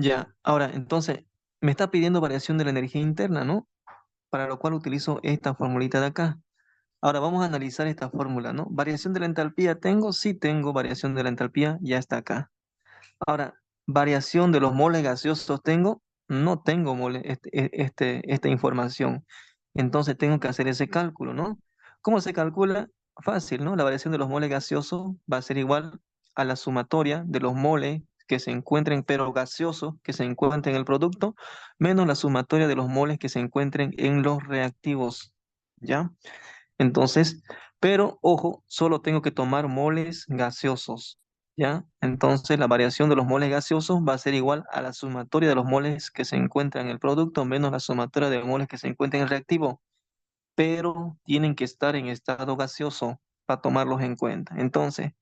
Ya, ahora, entonces, me está pidiendo variación de la energía interna, ¿no? Para lo cual utilizo esta formulita de acá. Ahora vamos a analizar esta fórmula, ¿no? ¿Variación de la entalpía tengo? Sí tengo variación de la entalpía, ya está acá. Ahora, ¿variación de los moles gaseosos tengo? No tengo esta información. Entonces tengo que hacer ese cálculo, ¿no? ¿Cómo se calcula? Fácil, ¿no? La variación de los moles gaseosos va a ser igual a la sumatoria de los moles que se encuentren, pero gaseosos, que se encuentren en el producto, menos la sumatoria de los moles que se encuentren en los reactivos, ¿ya? Entonces, pero ojo, solo tengo que tomar moles gaseosos, ¿ya? Entonces, la variación de los moles gaseosos va a ser igual a la sumatoria de los moles que se encuentran en el producto menos la sumatoria de moles que se encuentran en el reactivo, pero tienen que estar en estado gaseoso para tomarlos en cuenta. Entonces,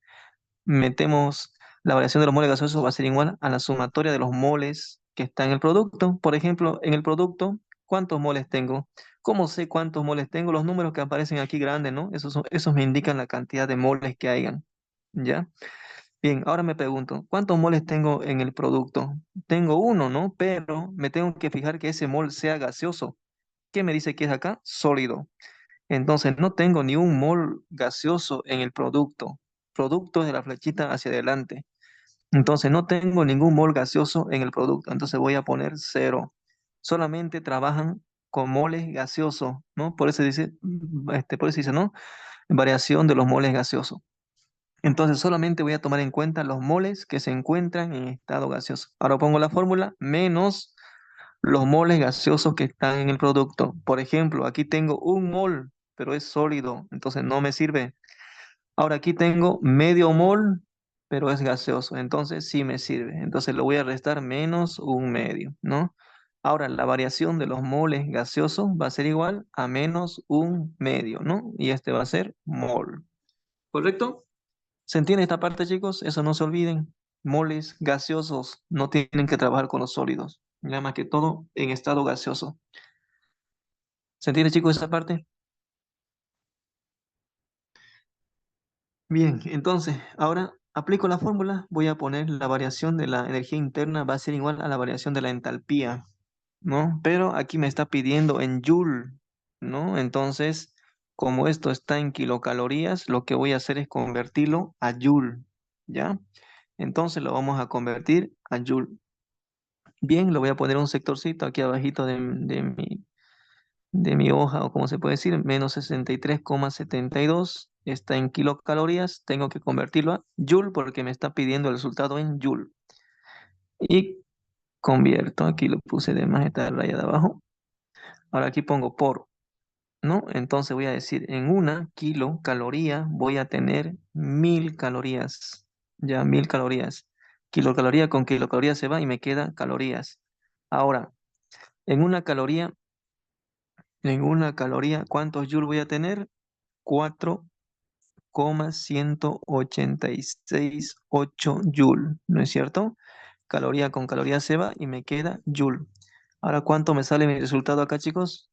metemos la variación de los moles gaseosos va a ser igual a la sumatoria de los moles que está en el producto. Por ejemplo, en el producto, ¿cuántos moles tengo? ¿Cómo sé cuántos moles tengo? Los números que aparecen aquí grandes, ¿no? Esos me indican la cantidad de moles que hayan. ¿Ya? Bien, ahora me pregunto, ¿cuántos moles tengo en el producto? Tengo uno, ¿no? Pero me tengo que fijar que ese mol sea gaseoso. ¿Qué me dice que es acá? Sólido. Entonces, no tengo ni un mol gaseoso en el producto. Producto es de la flechita hacia adelante. Entonces, no tengo ningún mol gaseoso en el producto. Entonces, voy a poner cero. Solamente trabajan con moles gaseosos, ¿no? Por eso dice, ¿no? Variación de los moles gaseosos. Entonces, solamente voy a tomar en cuenta los moles que se encuentran en estado gaseoso. Ahora pongo la fórmula menos los moles gaseosos que están en el producto. Por ejemplo, aquí tengo un mol, pero es sólido, entonces no me sirve. Ahora aquí tengo medio mol, pero es gaseoso, entonces sí me sirve. Entonces lo voy a restar menos un medio, ¿no? Ahora la variación de los moles gaseosos va a ser igual a menos un medio, ¿no? Y este va a ser mol. ¿Correcto? ¿Se entiende esta parte, chicos? Eso no se olviden. Moles gaseosos no tienen que trabajar con los sólidos, nada más que todo en estado gaseoso. ¿Se entiende, chicos, esa parte? Bien, entonces, ahora aplico la fórmula, voy a poner la variación de la energía interna va a ser igual a la variación de la entalpía, ¿no? Pero aquí me está pidiendo en Joule, ¿no? Entonces, como esto está en kilocalorías, lo que voy a hacer es convertirlo a Joule, ¿ya? Entonces lo vamos a convertir a Joule. Bien, lo voy a poner un sectorcito aquí abajito de mi hoja, o como se puede decir, menos 63,72 está en kilocalorías, tengo que convertirlo a Joule porque me está pidiendo el resultado en Joule. Y convierto, aquí lo puse de más esta raya de abajo. Ahora aquí pongo por, ¿no? Entonces voy a decir, en una kilocaloría voy a tener 1000 calorías, ya 1000 calorías. Kilocaloría con kilocaloría se va y me queda calorías. Ahora, en una caloría, ¿cuántos joules voy a tener? 4,1868 joule, ¿no es cierto? Caloría con caloría se va y me queda joule. Ahora, ¿cuánto me sale mi resultado acá, chicos?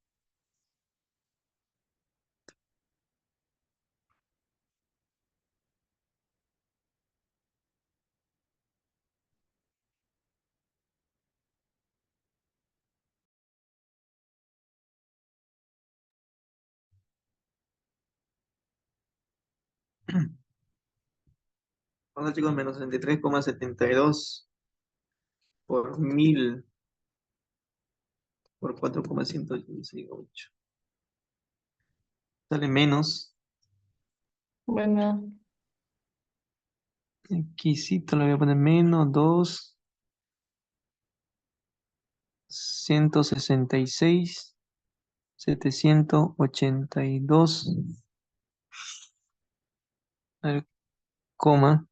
Ahora, chicos, menos 33,72 por 1000 por 4,168. Sale menos. Bueno, Aquí sí, te lo voy a poner menos 2,166,782, a ver, coma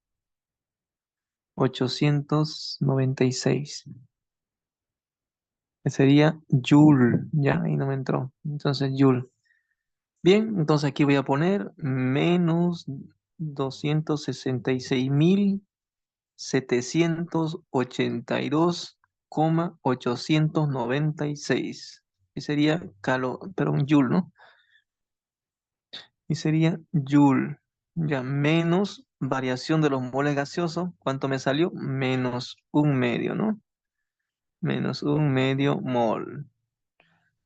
896. Que sería Joule. Ya, ahí no me entró. Entonces, Joule. Bien, entonces aquí voy a poner menos 266,782,896. Y sería perdón, Joule, ¿no? Y sería Joule. Ya, menos variación de los moles gaseosos. ¿Cuánto me salió? Menos un medio, ¿no? menos un medio mol.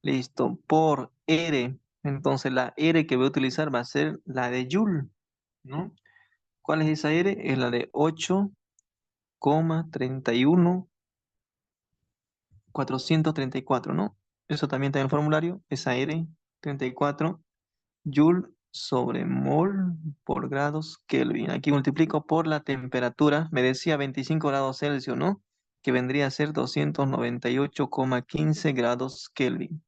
Listo. Por R. Entonces la R que voy a utilizar va a ser la de Joule, ¿no? ¿Cuál es esa R? Es la de 8,31434, ¿no? Eso también está en el formulario. Esa R, 34 Joule sobre mol por grados Kelvin. Aquí multiplico por la temperatura. Me decía 25 grados Celsius, ¿no? Que vendría a ser 298,15 grados Kelvin.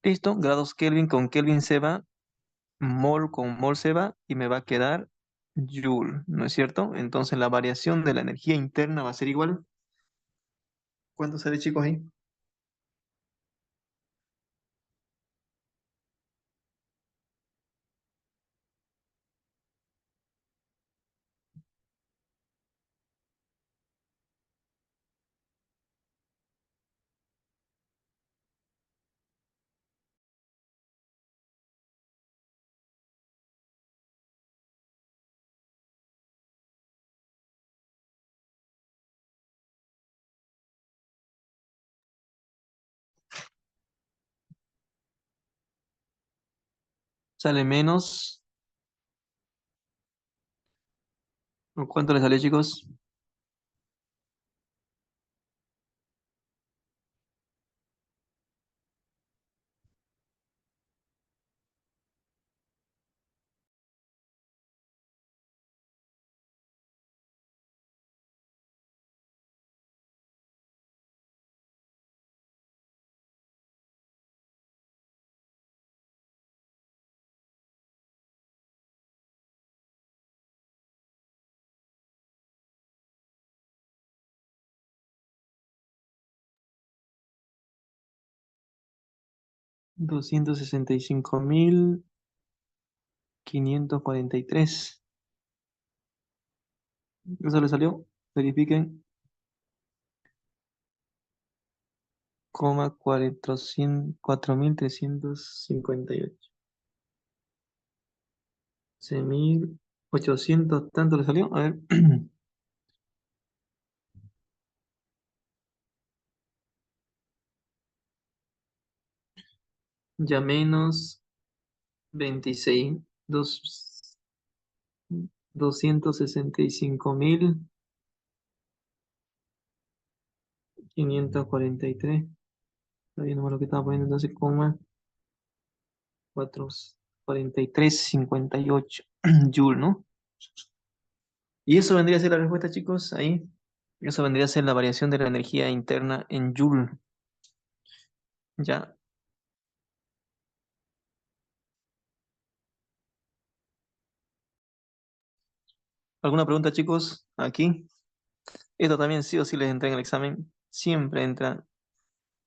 Listo, grados Kelvin con Kelvin se va, mol con mol se va y me va a quedar Joule, ¿no es cierto? Entonces la variación de la energía interna va a ser igual. ¿Cuánto sale, chicos, ahí? Sale menos. ¿Cuánto le sale, chicos? 265.543. ¿Eso le salió? Verifiquen. 4.358. 6.800, ¿tanto le salió? A ver. Ya menos 26. 265.543. Está bien, nomás lo que estaba poniendo entonces, cuatro 43,58 Joule, ¿no? Y eso vendría a ser la respuesta, chicos, ahí. Eso vendría a ser la variación de la energía interna en Joule. ¿Ya? ¿Alguna pregunta, chicos? Aquí. Esto también sí o sí les entra en el examen. Siempre entra.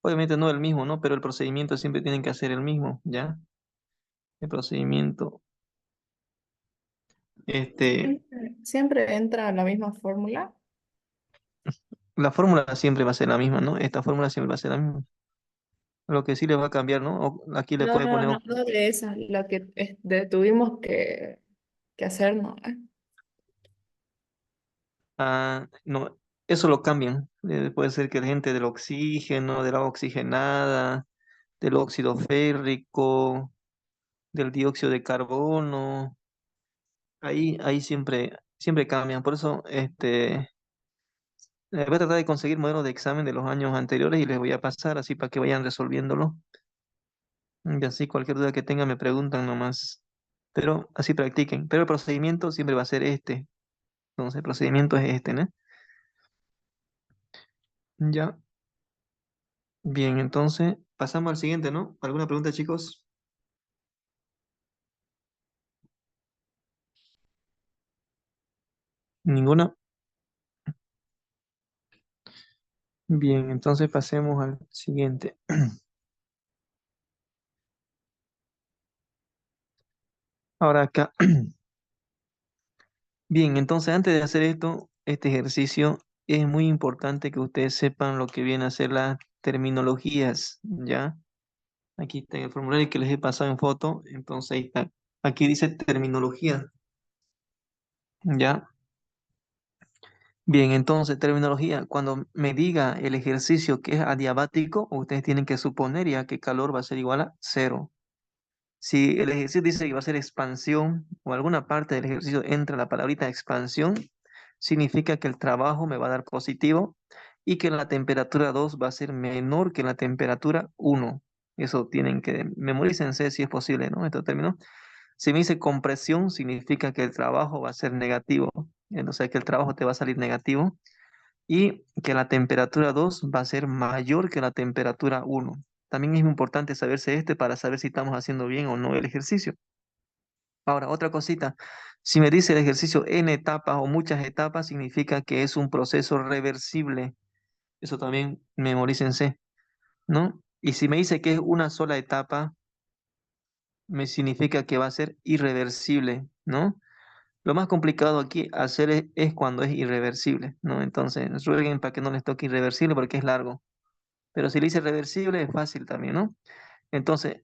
Obviamente no el mismo, ¿no? Pero el procedimiento siempre tienen que hacer el mismo, ¿ya? El procedimiento. Este, Siempre entra la misma fórmula. la fórmula siempre va a ser la misma, ¿no? Esta fórmula siempre va a ser la misma. Lo que sí le va a cambiar, ¿no? Aquí le No, puede no, poner, no, no de esa, la que tuvimos que hacer, ¿no? no, eso lo cambian. Puede ser que la gente del oxígeno, del agua oxigenada, del óxido férrico, del dióxido de carbono, ahí siempre cambian. Por eso, voy a tratar de conseguir modelos de examen de los años anteriores y les voy a pasar así para que vayan resolviéndolo. Y así cualquier duda que tengan me preguntan nomás. Pero así practiquen. Pero el procedimiento siempre va a ser este. Entonces, el procedimiento es este, ¿no? Ya. Bien, entonces pasamos al siguiente, ¿no? ¿Alguna pregunta, chicos? ¿Ninguna? Bien, entonces pasemos al siguiente. Ahora acá. Bien, entonces antes de hacer esto, este ejercicio, es muy importante que ustedes sepan lo que viene a ser las terminologías, ¿ya? Aquí está en el formulario que les he pasado en foto, entonces ahí está. Aquí dice terminología, ¿ya? Bien, entonces, terminología. Cuando me diga el ejercicio que es adiabático, ustedes tienen que suponer ya que calor va a ser igual a cero. Si el ejercicio dice que va a ser expansión o alguna parte del ejercicio entra la palabrita expansión, significa que el trabajo me va a dar positivo y que la temperatura 2 va a ser menor que la temperatura uno. Eso tienen que memorícense si es posible, ¿no? Estos términos. Si me dice compresión, significa que el trabajo va a ser negativo. O sea, que el trabajo te va a salir negativo y que la temperatura 2 va a ser mayor que la temperatura uno. También es importante saberse este para saber si estamos haciendo bien o no el ejercicio. Ahora, otra cosita, si me dice el ejercicio en etapas o muchas etapas, significa que es un proceso reversible. Eso también memorícense, ¿no? Y si me dice que es una sola etapa, me significa que va a ser irreversible, ¿no? Lo más complicado aquí hacer es cuando es irreversible, ¿no? Entonces, rueguen para que no les toque irreversible porque es largo. Pero si le dice reversible es fácil también, ¿no? Entonces,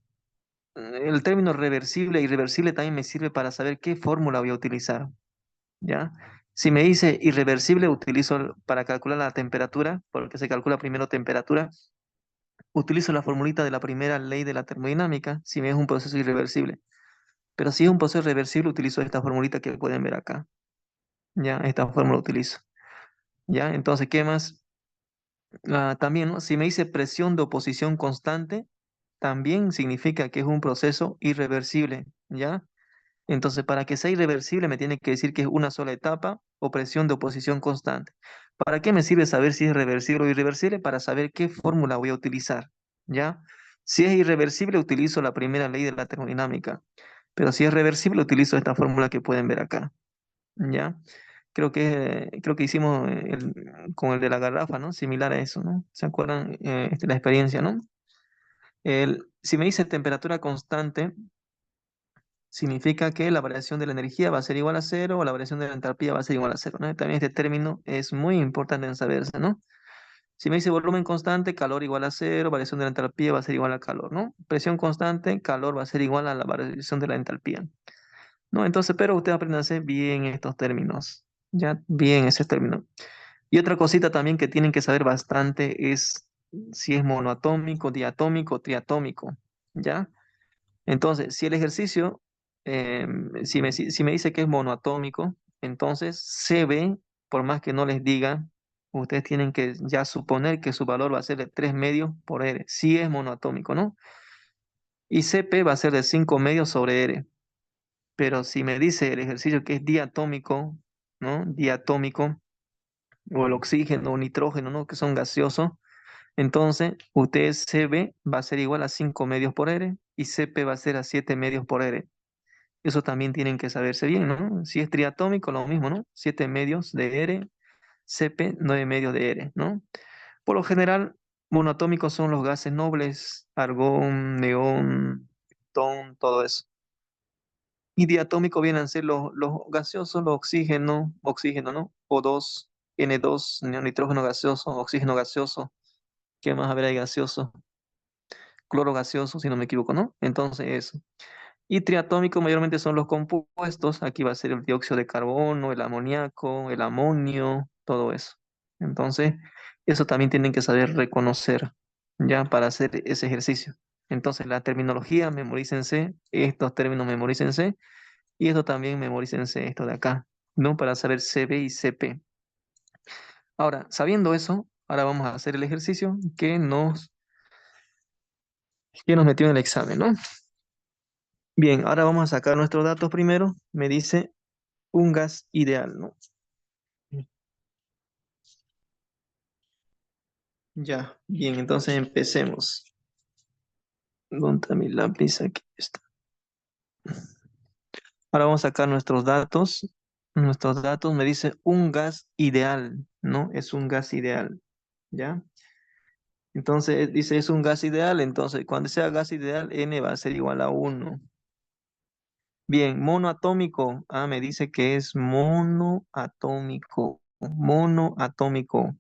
el término reversible e irreversible también me sirve para saber qué fórmula voy a utilizar, ¿ya? Si me dice irreversible, utilizo para calcular la temperatura, porque se calcula primero temperatura, utilizo la formulita de la primera ley de la termodinámica, si me es un proceso irreversible. Pero si es un proceso reversible, utilizo esta formulita que pueden ver acá, ¿ya? Esta fórmula utilizo, ¿ya? Entonces, ¿qué más? También, ¿no? Si me dice presión de oposición constante, también significa que es un proceso irreversible, ¿ya? Entonces, para que sea irreversible, me tiene que decir que es una sola etapa o presión de oposición constante. ¿Para qué me sirve saber si es reversible o irreversible? Para saber qué fórmula voy a utilizar, ¿ya? Si es irreversible, utilizo la primera ley de la termodinámica, pero si es reversible, utilizo esta fórmula que pueden ver acá, ¿ya? Creo que hicimos con el de la garrafa, ¿no? Similar a eso, ¿no? ¿Se acuerdan la experiencia, ¿no? Si me dice temperatura constante, significa que la variación de la energía va a ser igual a cero o la variación de la entalpía va a ser igual a cero, ¿no? También este término es muy importante en saberse, ¿no? Si me dice volumen constante, calor igual a cero, variación de la entalpía va a ser igual al calor, ¿no? Presión constante, calor va a ser igual a la variación de la entalpía, ¿no? Entonces, pero usted apréndase bien estos términos, ya bien ese término. Y otra cosita también que tienen que saber bastante es si es monoatómico, diatómico, triatómico, ¿ya? Entonces, si el ejercicio, si me dice que es monoatómico, entonces CB, por más que no les diga, ustedes tienen que ya suponer que su valor va a ser de 3 medios por R, si es monoatómico, ¿no? Y CP va a ser de 5 medios sobre R. Pero si me dice el ejercicio que es diatómico, ¿no? Diatómico, o el oxígeno o nitrógeno, ¿no? Que son gaseosos, entonces usted CB va a ser igual a 5 medios por R y CP va a ser a 7 medios por R. Eso también tienen que saberse bien, ¿no? Si es triatómico, lo mismo, ¿no? 7 medios de R, Cp, 9 medios de R, ¿no? Por lo general, monoatómicos son los gases nobles, argón, neón, plutón, todo eso. Y diatómicos vienen a ser los gaseosos, los oxígeno, ¿no? O2, N2, nitrógeno gaseoso, oxígeno gaseoso. ¿Qué más habrá de gaseoso? Cloro gaseoso, si no me equivoco, ¿no? Entonces, eso. Y triatómicos mayormente son los compuestos. Aquí va a ser el dióxido de carbono, el amoníaco, el amonio, todo eso. Entonces, eso también tienen que saber reconocer ya para hacer ese ejercicio. Entonces, la terminología, memorícense, estos términos memorícense, y esto también memorícense, esto de acá, ¿no? Para saber CB y CP. Ahora, sabiendo eso, ahora vamos a hacer el ejercicio que nos metió en el examen, ¿no? Bien, ahora vamos a sacar nuestros datos primero. Me dice un gas ideal, ¿no? Ya, bien, entonces empecemos. ¿Dónde está mi lápiz? Aquí está. Ahora vamos a sacar nuestros datos. Nuestros datos me dice un gas ideal, ¿no? Es un gas ideal, ¿ya? Entonces dice es un gas ideal, entonces cuando sea gas ideal, N va a ser igual a uno. Bien, monoatómico. Me dice que es monoatómico. Monoatómico.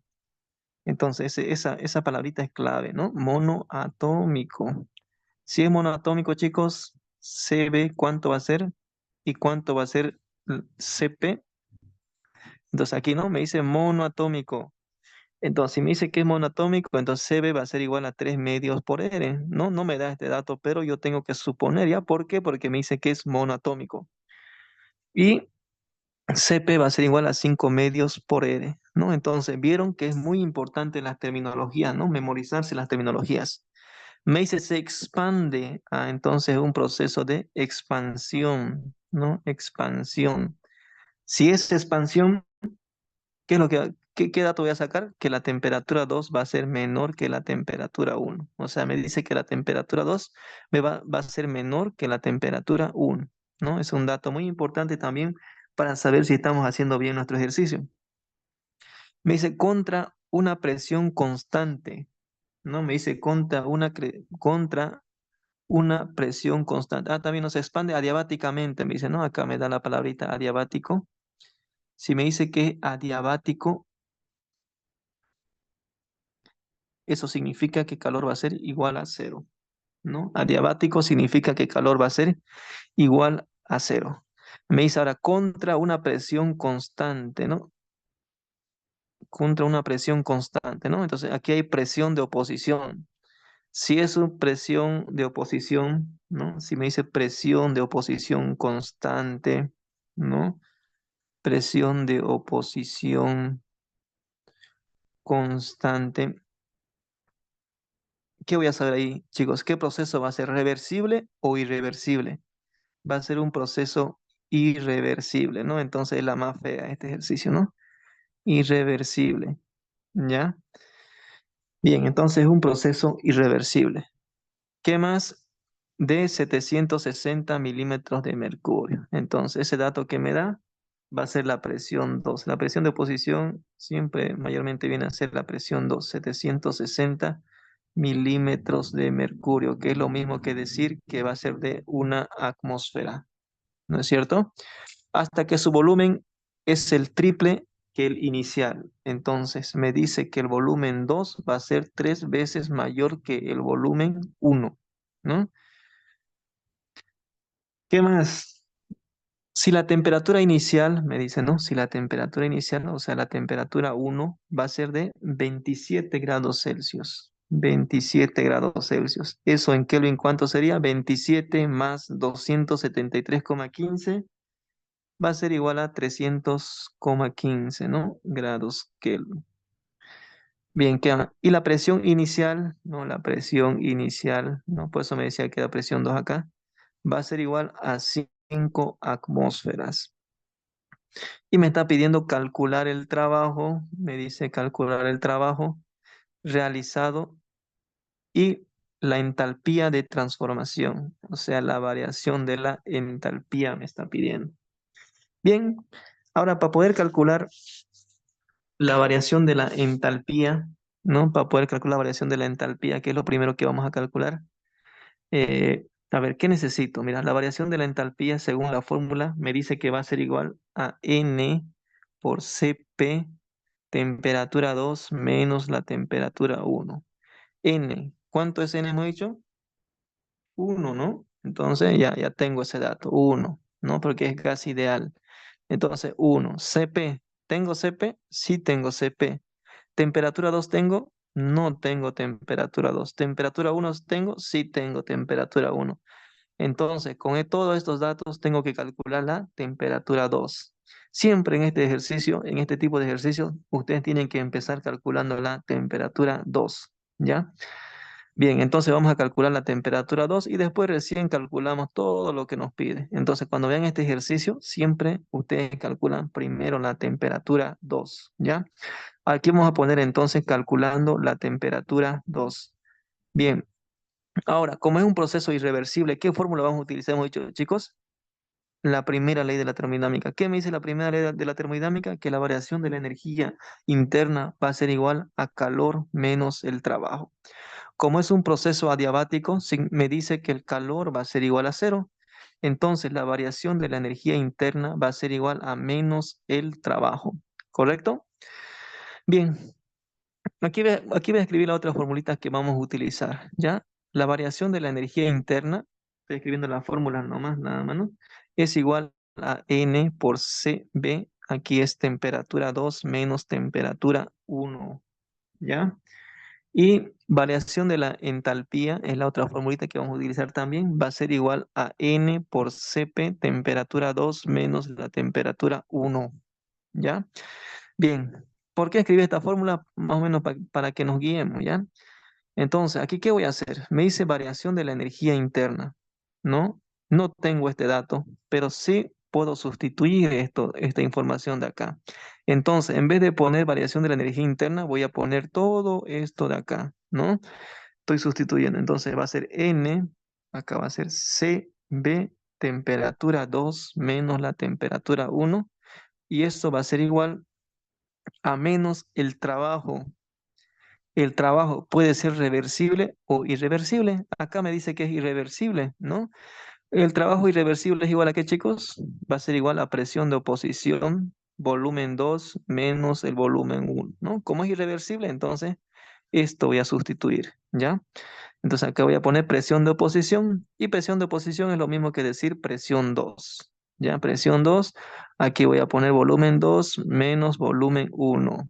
Entonces esa palabrita es clave, ¿no? Monoatómico. Si es monoatómico, chicos, CB, ¿cuánto va a ser? ¿Y cuánto va a ser CP? Entonces aquí no me dice monoatómico. Entonces, si me dice que es monoatómico, entonces CB va a ser igual a 3 medios por R. No, no me da este dato, pero yo tengo que suponer, ¿ya? ¿Por qué? Porque me dice que es monoatómico. Y CP va a ser igual a 5 medios por R, ¿no? Entonces, vieron que es muy importante las terminologías, ¿no? Memorizarse las terminologías. Me dice se expande, entonces un proceso de expansión, ¿no? Expansión. Si es expansión, ¿qué es lo qué dato voy a sacar? Que la temperatura 2 va a ser menor que la temperatura uno. O sea, me dice que la temperatura 2 va a ser menor que la temperatura uno, ¿no? Es un dato muy importante también para saber si estamos haciendo bien nuestro ejercicio. Me dice contra una presión constante, ¿no? Me dice contra una presión constante. También nos expande adiabáticamente, me dice, ¿no? Acá me da la palabrita adiabático. Si me dice que adiabático, eso significa que calor va a ser igual a cero, ¿no? Adiabático significa que calor va a ser igual a cero. Me dice ahora contra una presión constante, ¿no? Contra una presión constante, ¿no? Entonces aquí hay presión de oposición. Si es una presión de oposición, ¿no? Si me dice presión de oposición constante, ¿no? Presión de oposición constante. ¿Qué voy a saber ahí, chicos? ¿Qué proceso va a ser reversible o irreversible? Va a ser un proceso irreversible, ¿no? Entonces es la más fea este ejercicio, ¿no? Irreversible, ¿ya? Bien, entonces es un proceso irreversible. ¿Qué más? De 760 milímetros de mercurio. Entonces, ese dato que me da va a ser la presión 2. La presión de oposición siempre mayormente viene a ser la presión 2, 760 milímetros de mercurio, que es lo mismo que decir que va a ser de una atmósfera, ¿no es cierto? Hasta que su volumen es el triple que el inicial. Entonces, me dice que el volumen 2 va a ser 3 veces mayor que el volumen uno, ¿no? ¿Qué más? Si la temperatura inicial, me dice, ¿no? Si la temperatura inicial, o sea, la temperatura uno va a ser de 27 grados Celsius. 27 grados Celsius. ¿Eso en Kelvin cuánto sería? 27 más 273,15 va a ser igual a 300,15, ¿no? Grados Kelvin. Bien, y la presión inicial, ¿no? La presión inicial, ¿no? Por eso me decía que la presión 2 acá, va a ser igual a 5 atmósferas. Y me está pidiendo calcular el trabajo, me dice calcular el trabajo realizado y la entalpía de transformación, o sea, la variación de la entalpía me está pidiendo. Bien, ahora para poder calcular la variación de la entalpía, ¿no? Para poder calcular la variación de la entalpía, que es lo primero que vamos a calcular. A ver, ¿qué necesito? Mira, la variación de la entalpía según la fórmula me dice que va a ser igual a N por Cp, temperatura 2 menos la temperatura uno. N, ¿cuánto es N hemos dicho? Uno, ¿no? Entonces ya tengo ese dato, uno, ¿no? Porque es gas ideal. Entonces, uno, Cp, ¿tengo Cp? Sí tengo Cp. ¿Temperatura 2 tengo? No tengo temperatura 2. ¿Temperatura uno tengo? Sí tengo temperatura uno. Entonces, con todos estos datos tengo que calcular la temperatura 2. Siempre en este ejercicio, en este tipo de ejercicios, ustedes tienen que empezar calculando la temperatura 2, ¿ya? Bien, entonces vamos a calcular la temperatura 2 y después recién calculamos todo lo que nos pide. Entonces, cuando vean este ejercicio, siempre ustedes calculan primero la temperatura 2, ¿ya? Aquí vamos a poner entonces calculando la temperatura 2. Bien, ahora, como es un proceso irreversible, ¿qué fórmula vamos a utilizar? Hemos dicho, chicos, la primera ley de la termodinámica. ¿Qué me dice la primera ley de la termodinámica? Que la variación de la energía interna va a ser igual a calor menos el trabajo. Como es un proceso adiabático, me dice que el calor va a ser igual a cero. Entonces, la variación de la energía interna va a ser igual a menos el trabajo. ¿Correcto? Bien, aquí voy a escribir la otra formulita que vamos a utilizar, ¿ya? La variación de la energía interna, estoy escribiendo la fórmula nomás, nada más, ¿no? Es igual a N por CB aquí es temperatura 2 menos temperatura 1, ¿ya? Y variación de la entalpía es la otra formulita que vamos a utilizar también. Va a ser igual a N por Cp, temperatura 2 menos la temperatura 1, ¿ya? Bien, ¿por qué escribí esta fórmula? Más o menos para que nos guiemos, ¿ya? Entonces, ¿aquí qué voy a hacer? Me dice variación de la energía interna, ¿no? No tengo este dato, pero sí puedo sustituir esta información de acá. Entonces, en vez de poner variación de la energía interna, voy a poner todo esto de acá, ¿no? Estoy sustituyendo. Entonces va a ser N, acá va a ser CB, temperatura 2 menos la temperatura 1, y esto va a ser igual a menos el trabajo. El trabajo puede ser reversible o irreversible. Acá me dice que es irreversible, ¿no? El trabajo irreversible es igual a qué, chicos? Va a ser igual a presión de oposición, volumen 2 menos el volumen 1, ¿no? Como es irreversible, entonces esto voy a sustituir, ¿ya? Entonces acá voy a poner presión de oposición, y presión de oposición es lo mismo que decir presión 2, ¿ya? Presión 2, aquí voy a poner volumen 2 menos volumen 1,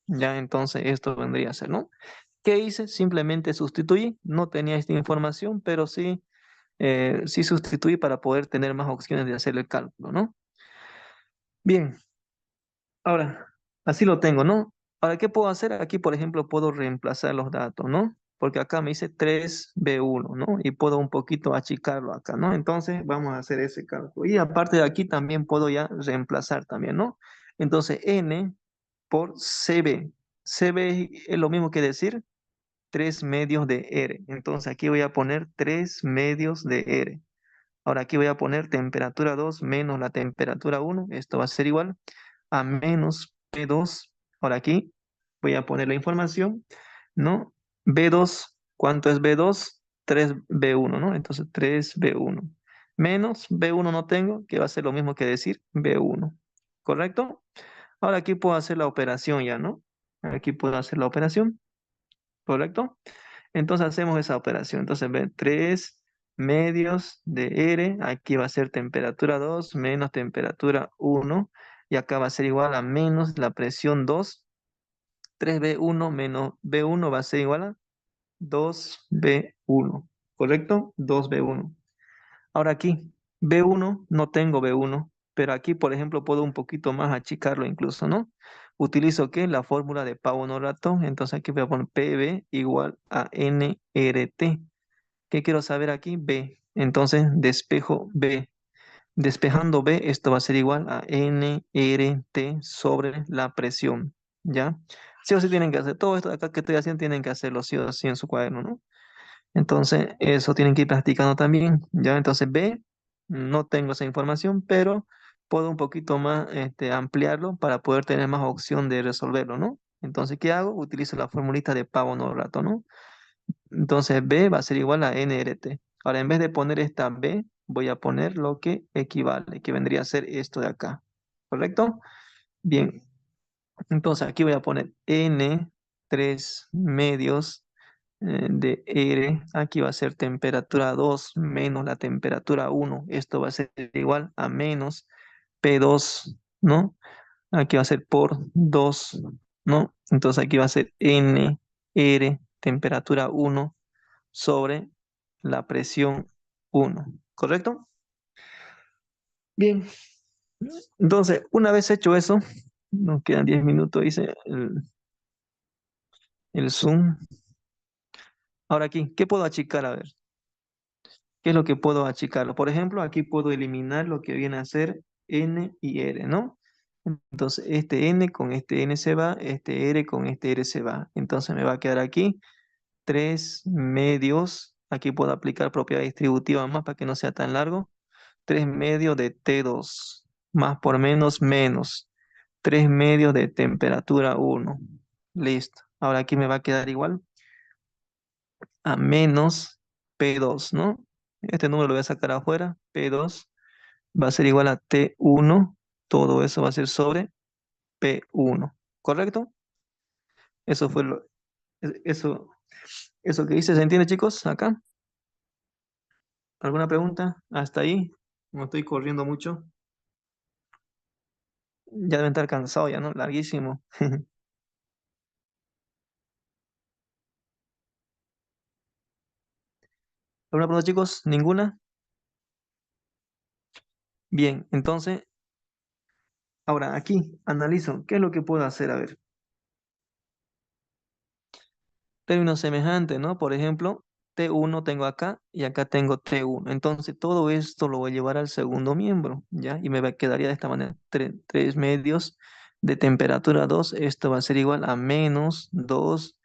¿ya? Entonces esto vendría a ser, ¿no? ¿Qué hice? Simplemente sustituí, no tenía esta información, pero sí sustituí para poder tener más opciones de hacer el cálculo, ¿no? Bien, ahora, así lo tengo, ¿no? Ahora, ¿qué puedo hacer? Aquí, por ejemplo, puedo reemplazar los datos, ¿no? Porque acá me dice 3B1, ¿no? Y puedo un poquito achicarlo acá, ¿no? Entonces, vamos a hacer ese cálculo. Y aparte de aquí, también puedo ya reemplazar también, ¿no? Entonces, N por CB. CB es lo mismo que decir 3 medios de R. Entonces aquí voy a poner 3 medios de R. Ahora aquí voy a poner temperatura 2 menos la temperatura 1. Esto va a ser igual a menos P2. Ahora aquí voy a poner la información, ¿no? B2, ¿cuánto es B2? 3B1, ¿no? Entonces 3B1. Menos B1 no tengo, que va a ser lo mismo que decir B1. ¿Correcto? Ahora aquí puedo hacer la operación ya, ¿no? Aquí puedo hacer la operación. ¿Correcto? Entonces hacemos esa operación. Entonces, ven, 3 medios de R, aquí va a ser temperatura 2 menos temperatura 1, y acá va a ser igual a menos la presión 2. 3B1 menos B1 va a ser igual a 2B1, ¿correcto? 2B1. Ahora aquí, B1, no tengo B1, pero aquí, por ejemplo, puedo un poquito más achicarlo incluso, ¿no? Utilizo, ¿qué? La fórmula de Pavo-Norratón. Entonces aquí voy a poner PB igual a nRT. ¿Qué quiero saber aquí? B. Entonces despejo B. Despejando B, esto va a ser igual a nRT sobre la presión, ¿ya? Sí o sí tienen que hacer todo esto de acá que estoy haciendo, tienen que hacerlo sí o sí en su cuaderno, ¿no? Entonces, eso tienen que ir practicando también, ¿ya? Entonces, B, no tengo esa información, pero puedo un poquito más ampliarlo para poder tener más opción de resolverlo, ¿no? Entonces, ¿qué hago? Utilizo la formulita de Pavo-Norrato, ¿no? Entonces, B va a ser igual a nRT. Ahora, en vez de poner esta B, voy a poner lo que equivale, que vendría a ser esto de acá, ¿correcto? Bien, entonces aquí voy a poner N, 3 medios de R. Aquí va a ser temperatura 2 menos la temperatura 1. Esto va a ser igual a menos P2, ¿no? Aquí va a ser por 2, ¿no? Entonces aquí va a ser N, R, temperatura 1 sobre la presión 1, ¿correcto? Bien, entonces una vez hecho eso, nos quedan 10 minutos, hice el zoom. Ahora aquí, ¿qué puedo achicar? A ver, ¿qué es lo que puedo achicarlo? Por ejemplo, aquí puedo eliminar lo que viene a ser N y R, ¿no? Entonces, este N con este N se va, este R con este R se va. Entonces me va a quedar aquí 3 medios. Aquí puedo aplicar propiedad distributiva más para que no sea tan largo. 3 medios de T2, más por menos, menos. 3 medios de temperatura 1. Listo. Ahora aquí me va a quedar igual a menos P2, ¿no? Este número lo voy a sacar afuera. P2 va a ser igual a T1. Todo eso va a ser sobre P1. ¿Correcto? Eso fue eso que hice. ¿Se entiende, chicos? Acá. ¿Alguna pregunta? Hasta ahí. No estoy corriendo mucho. Ya deben estar cansados ya, ¿no? Larguísimo. ¿Alguna pregunta, chicos? ¿Ninguna? Bien, entonces, ahora aquí analizo qué es lo que puedo hacer. A ver, términos semejantes, ¿no? Por ejemplo, T1 tengo acá y acá tengo T1. Entonces, todo esto lo voy a llevar al segundo miembro, ¿ya? Y quedaría de esta manera, 3 medios de temperatura 2. Esto va a ser igual a menos 2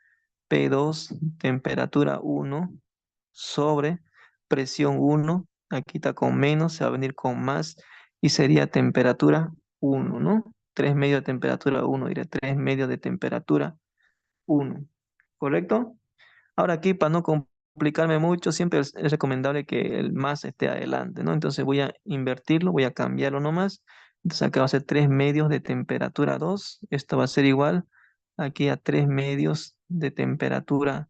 P2 temperatura 1 sobre presión 1. Aquí está con menos, se va a venir con más y sería temperatura 1, ¿no? 3 medios de temperatura 1, diré 3 medios de temperatura 1. ¿Correcto? Ahora aquí, para no complicarme mucho, siempre es recomendable que el más esté adelante, ¿no? Entonces voy a invertirlo, voy a cambiarlo nomás. Entonces acá va a ser 3 medios de temperatura 2. Esto va a ser igual aquí a 3 medios de temperatura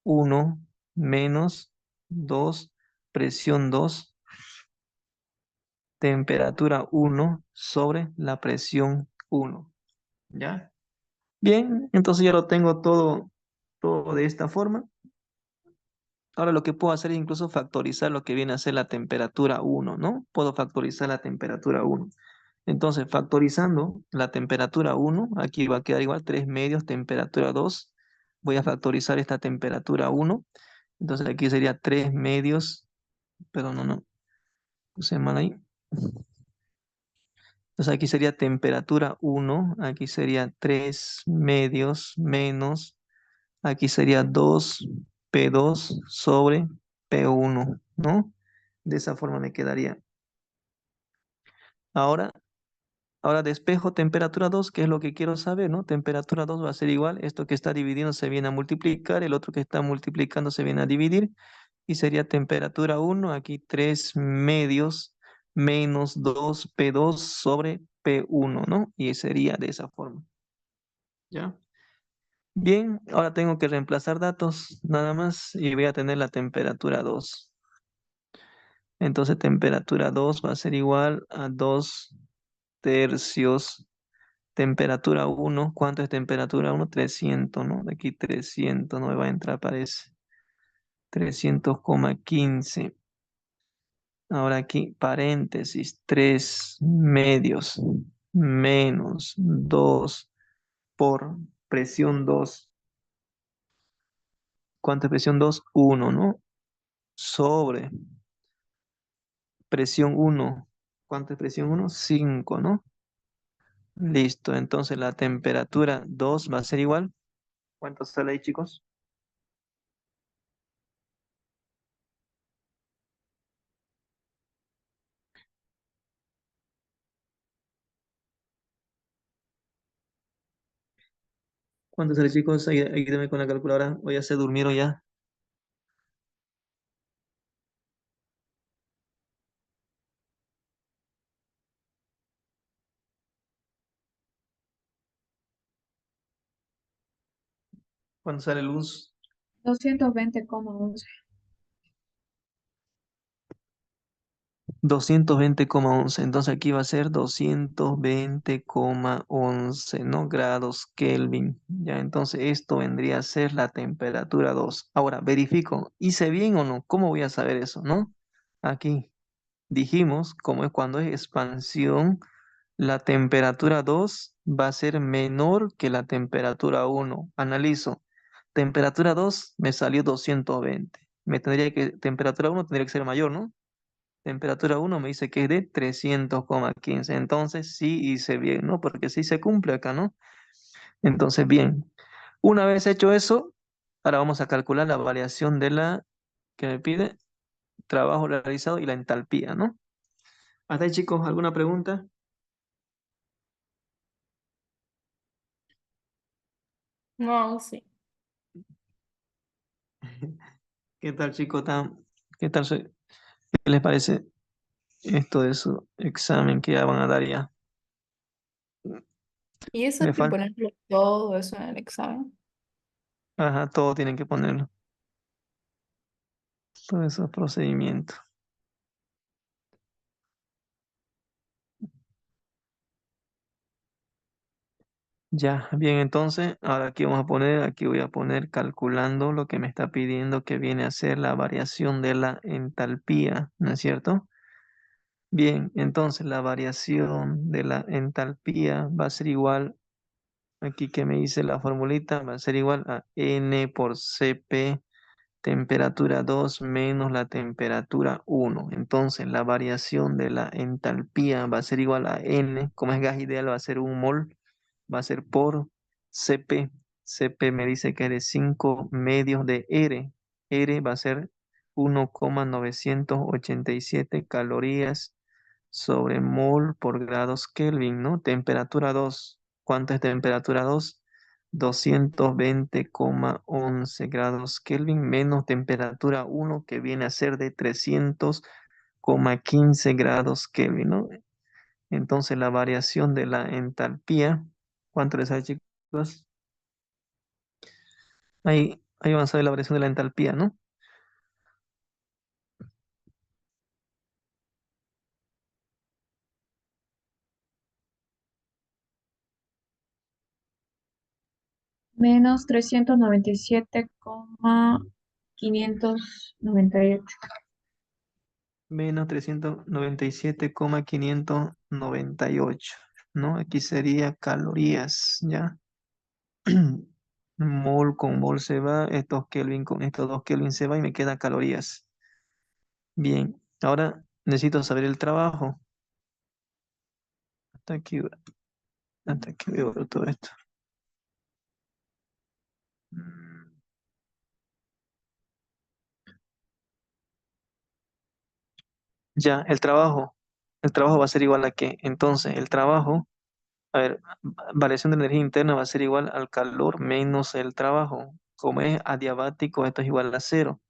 1 menos 2 presión 2 temperatura 1 sobre la presión 1. ¿Ya? Bien, entonces ya lo tengo todo de esta forma. Ahora lo que puedo hacer es incluso factorizar lo que viene a ser la temperatura 1, ¿no? Puedo factorizar la temperatura 1. Entonces, factorizando la temperatura 1, aquí va a quedar igual 3 medios temperatura 2. Voy a factorizar esta temperatura 1. Entonces aquí sería 3 medios, pero no, puse mal ahí. Entonces aquí sería temperatura 1, aquí sería 3 medios menos, aquí sería 2 P2 sobre P1, ¿no? De esa forma me quedaría. Ahora, ahora despejo temperatura 2, que es lo que quiero saber, ¿no? Temperatura 2 va a ser igual, esto que está dividiendo se viene a multiplicar, el otro que está multiplicando se viene a dividir, y sería temperatura 1, aquí 3 medios menos 2 P2 sobre P1, ¿no? Y sería de esa forma, ¿ya? Bien, ahora tengo que reemplazar datos nada más y voy a tener la temperatura 2. Entonces temperatura 2 va a ser igual a 2 tercios. Temperatura 1, ¿cuánto es temperatura 1? 300, ¿no? De aquí 300, no me va a entrar, parece. 300,15. Ahora aquí, paréntesis, 3 medios menos 2 por presión 2. ¿Cuánto es presión 2? 1, ¿no? Sobre presión 1. ¿Cuánto es presión 1? 5, ¿no? Listo, entonces la temperatura 2 va a ser igual. ¿Cuánto sale ahí, chicos? ¿Cuánto sale, chicos? Ayúdenme con la calculadora. O ya se durmieron ya. ¿Cuánto sale luz? 220,11. 220,11. Entonces aquí va a ser 220,11, ¿no? Grados Kelvin. Ya, entonces esto vendría a ser la temperatura 2. Ahora, verifico, ¿hice bien o no? ¿Cómo voy a saber eso, no? Aquí dijimos, como es cuando es expansión, la temperatura 2 va a ser menor que la temperatura 1. Analizo. Temperatura 2 me salió 220. Temperatura 1 tendría que ser mayor, ¿no? Temperatura 1 me dice que es de 300,15. Entonces sí hice bien, ¿no? Porque sí se cumple acá, ¿no? Entonces, bien. Una vez hecho eso, ahora vamos a calcular la variación de la que me pide, trabajo realizado y la entalpía, ¿no? Hasta ahí, chicos, ¿alguna pregunta? No, sí. ¿Qué tal, chicos? ¿Qué tal? ¿Qué les parece esto de su examen que ya van a dar ya? Y eso hay Le que falta. ponerlo todo eso en el examen. Ajá, todo tienen que ponerlo. Todos esos procedimientos. Ya, bien, entonces, ahora aquí voy a poner calculando lo que me está pidiendo que viene a ser la variación de la entalpía, ¿no es cierto? Bien, entonces la variación de la entalpía va a ser igual, aquí que me dice la formulita, va a ser igual a N por Cp temperatura 2 menos la temperatura 1. Entonces la variación de la entalpía va a ser igual a N, como es gas ideal va a ser un mol, va a ser por Cp. Cp me dice que es de 5 medios de R. R va a ser 1,987 calorías sobre mol por grados Kelvin, ¿no? Temperatura 2. ¿Cuánto es temperatura 2? 220,11 grados Kelvin menos temperatura 1 que viene a ser de 300,15 grados Kelvin, ¿no? Entonces la variación de la entalpía, ¿cuánto les sale, chicos? Ahí van a saber la variación de la entalpía, ¿no? Menos 397,598. Menos 397,598, ¿no? Aquí sería calorías, ¿ya? Mol con mol se va, estos Kelvin con estos dos Kelvin se va y me quedan calorías. Bien, ahora necesito saber el trabajo. Hasta aquí, hasta aquí veo todo esto. Mm, Ya, el trabajo. El trabajo va a ser igual a qué. Entonces, el trabajo, a ver, variación de energía interna va a ser igual al calor menos el trabajo. Como es adiabático, esto es igual a cero.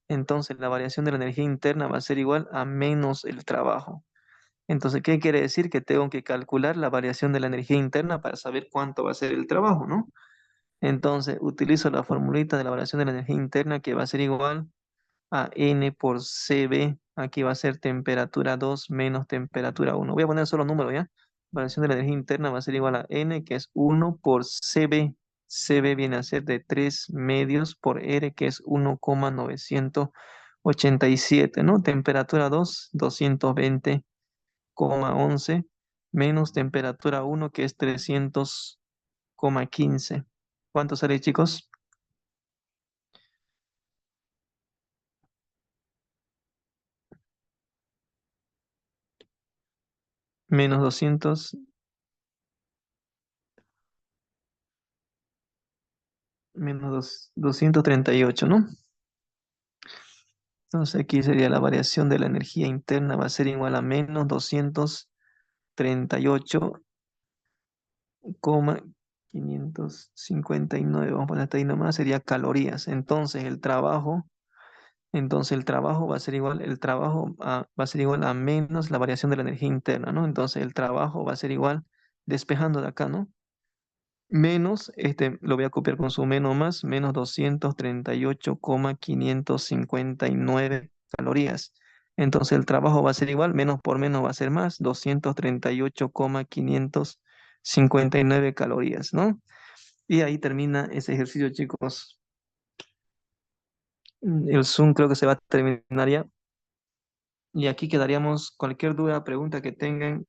Entonces, la variación de la energía interna va a ser igual a menos el trabajo. Entonces, ¿qué quiere decir? Que tengo que calcular la variación de la energía interna para saber cuánto va a ser el trabajo, ¿no? Entonces, utilizo la formulita de la variación de la energía interna que va a ser igual a N por CB. Aquí va a ser temperatura 2 menos temperatura 1. Voy a poner solo número, ¿ya? Variación de la energía interna va a ser igual a N, que es 1 por CB. CB viene a ser de 3 medios por R, que es 1,987, ¿no? Temperatura 2, 220,11 menos temperatura 1 que es 300,15. ¿Cuánto sale, chicos? Menos 200, menos 238, ¿no? Entonces aquí sería la variación de la energía interna, va a ser igual a menos 238,559. Vamos a poner hasta ahí nomás, sería calorías. Entonces el trabajo va a ser igual, va a ser igual a menos la variación de la energía interna, ¿no? Entonces el trabajo va a ser igual, despejando de acá, ¿no? Menos, lo voy a copiar con su menos más, menos 238,559 calorías. Entonces el trabajo va a ser igual, menos por menos va a ser más, 238,559 calorías, ¿no? Y ahí termina ese ejercicio, chicos. El Zoom creo que se va a terminar ya. Y aquí quedaríamos cualquier duda, pregunta que tengan.